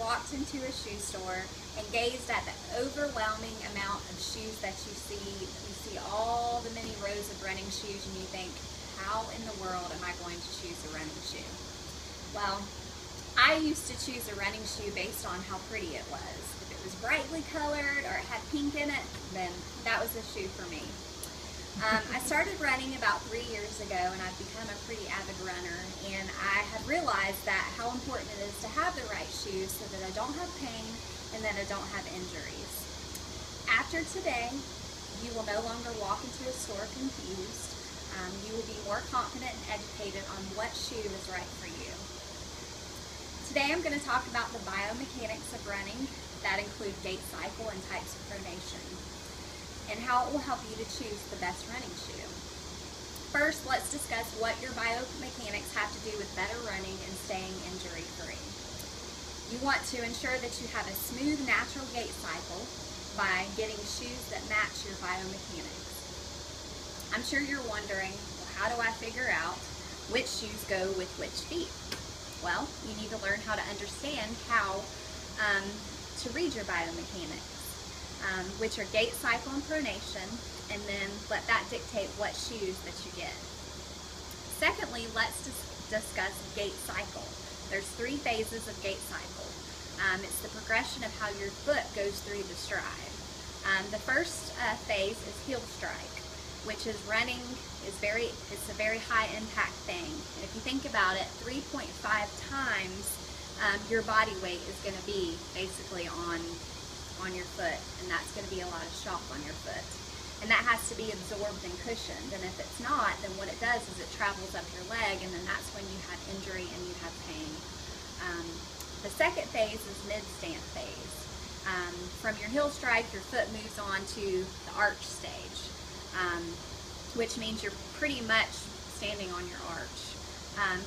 walked into a shoe store and gazed at the overwhelming amount of shoes that you see all the many rows of running shoes, and you think, how in the world am I going to choose a running shoe? Well, I used to choose a running shoe based on how pretty it was. If it was brightly colored or it had pink in it, then that was a shoe for me. I started running about 3 years ago, and I've become a pretty avid runner, and I have realized that how important it is to have the right shoes so that I don't have pain and that I don't have injuries. After today, you will no longer walk into a store confused. You will be more confident and educated on what shoe is right for you. Today I'm going to talk about the biomechanics of running that include gait cycle and types of pronation, and how it will help you to choose the best running shoe. First, let's discuss what your biomechanics have to do with better running and staying injury-free. You want to ensure that you have a smooth, natural gait cycle by getting shoes that match your biomechanics. I'm sure you're wondering, well, how do I figure out which shoes go with which feet? Well, you need to learn how to understand how to read your biomechanics, which are gait cycle and pronation, and then let that dictate what shoes that you get. Secondly, let's discuss gait cycle. There's 3 phases of gait cycle. It's the progression of how your foot goes through the stride. The first phase is heel strike, which is running it's a very high impact thing. And if you think about it, 3.5 times your body weight is going to be basically on your foot, and that's going to be a lot of shock on your foot. And that has to be absorbed and cushioned, and if it's not, then what it does is it travels up your leg, and then that's when you have injury and you have pain. The second phase is mid-stance phase. From your heel strike, your foot moves on to the arch stage, which means you're pretty much standing on your arch.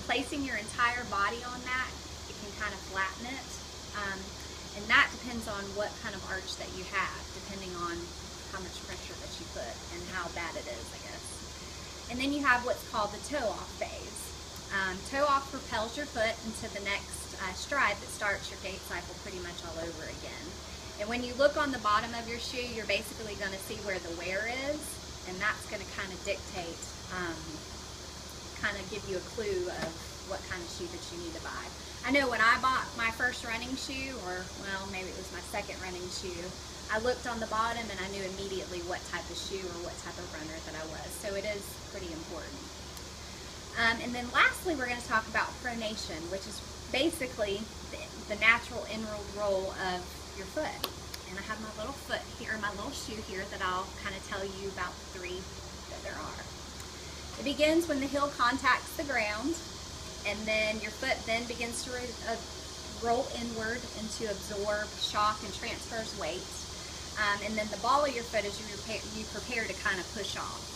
Placing your entire body on that, it can kind of flatten it, and that depends on what kind of arch that you have, depending on how much pressure that you put and how bad it is, I guess. And then you have what's called the toe-off phase. Toe-off propels your foot into the next stride that starts your gait cycle pretty much all over again. And when you look on the bottom of your shoe, you're basically going to see where the wear is, and that's going to kind of dictate, kind of give you a clue of what kind of shoe that you need to buy. I know when I bought my first running shoe, or well, maybe it was my second running shoe, I looked on the bottom and I knew immediately what type of shoe or what type of runner that I was. So it is pretty important. And then lastly, we're going to talk about pronation, which is basically the natural inward roll of your foot. And I have my little foot here, my little shoe here, that I'll kind of tell you about the 3 that there are. It begins when the heel contacts the ground, and then your foot then begins to roll inward and to absorb shock and transfers weight. And then the ball of your foot is you prepare to kind of push off.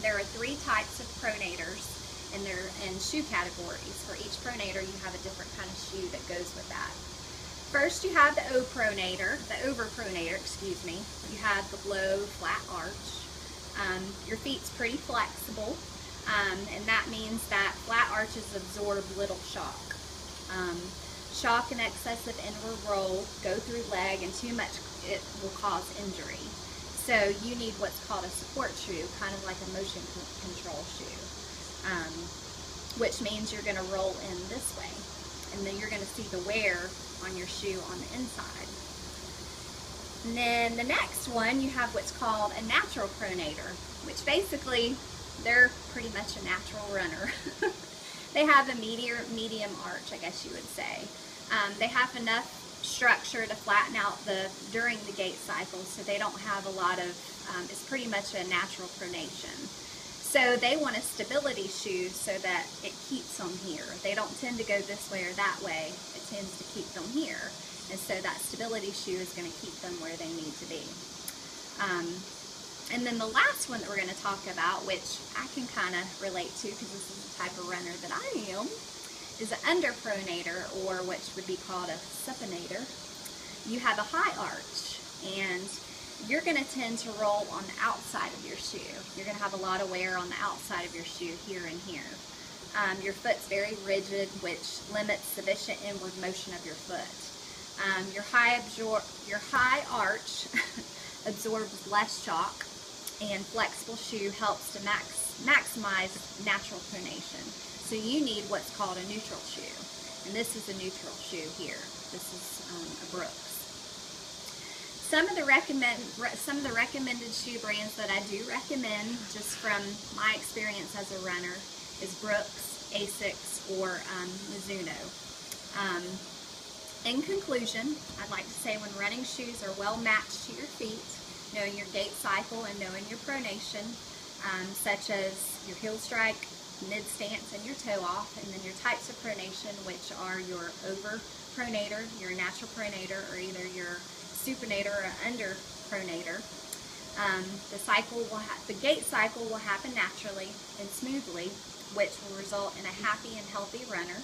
There are 3 types of pronators, and they're in shoe categories. For each pronator, you have a different kind of shoe that goes with that. First, you have the overpronator, excuse me. You have the low, flat arch. Your feet's pretty flexible, and that means that flat arches absorb little shock. Shock and excessive inward roll go through leg, and too much it will cause injury. So you need what's called a support shoe, kind of like a motion control shoe, which means you're going to roll in this way, and then you're going to see the wear on your shoe on the inside. And then the next one, you have what's called a natural pronator, which basically they're pretty much a natural runner. They have a medium arch, I guess you would say. They have enough structure to flatten out during the gait cycle, so they don't have a lot of, it's pretty much a natural pronation. So they want a stability shoe so that it keeps them here. They don't tend to go this way or that way. It tends to keep them here. And so that stability shoe is going to keep them where they need to be. And then the last one that we're going to talk about, which I can kind of relate to because this is the type of runner that I am, is an underpronator, or what would be called a supinator. You have a high arch, and you're going to tend to roll on the outside of your shoe. You're going to have a lot of wear on the outside of your shoe here and here. Your foot's very rigid, which limits sufficient inward motion of your foot. Your high arch absorbs less shock, and flexible shoe helps to maximize natural pronation. So you need what's called a neutral shoe, and this is a neutral shoe here. This is a Brooks. Some of the recommended shoe brands that I do recommend, just from my experience as a runner, is Brooks, Asics, or Mizuno. In conclusion, I'd like to say when running shoes are well matched to your feet, knowing your gait cycle and knowing your pronation, such as your heel strike, mid stance, and your toe off, and then your types of pronation, which are your over pronator, your natural pronator, or either your supinator or under pronator. The gait cycle will happen naturally and smoothly, which will result in a happy and healthy runner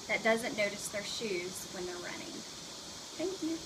that doesn't notice their shoes when they're running. Thank you.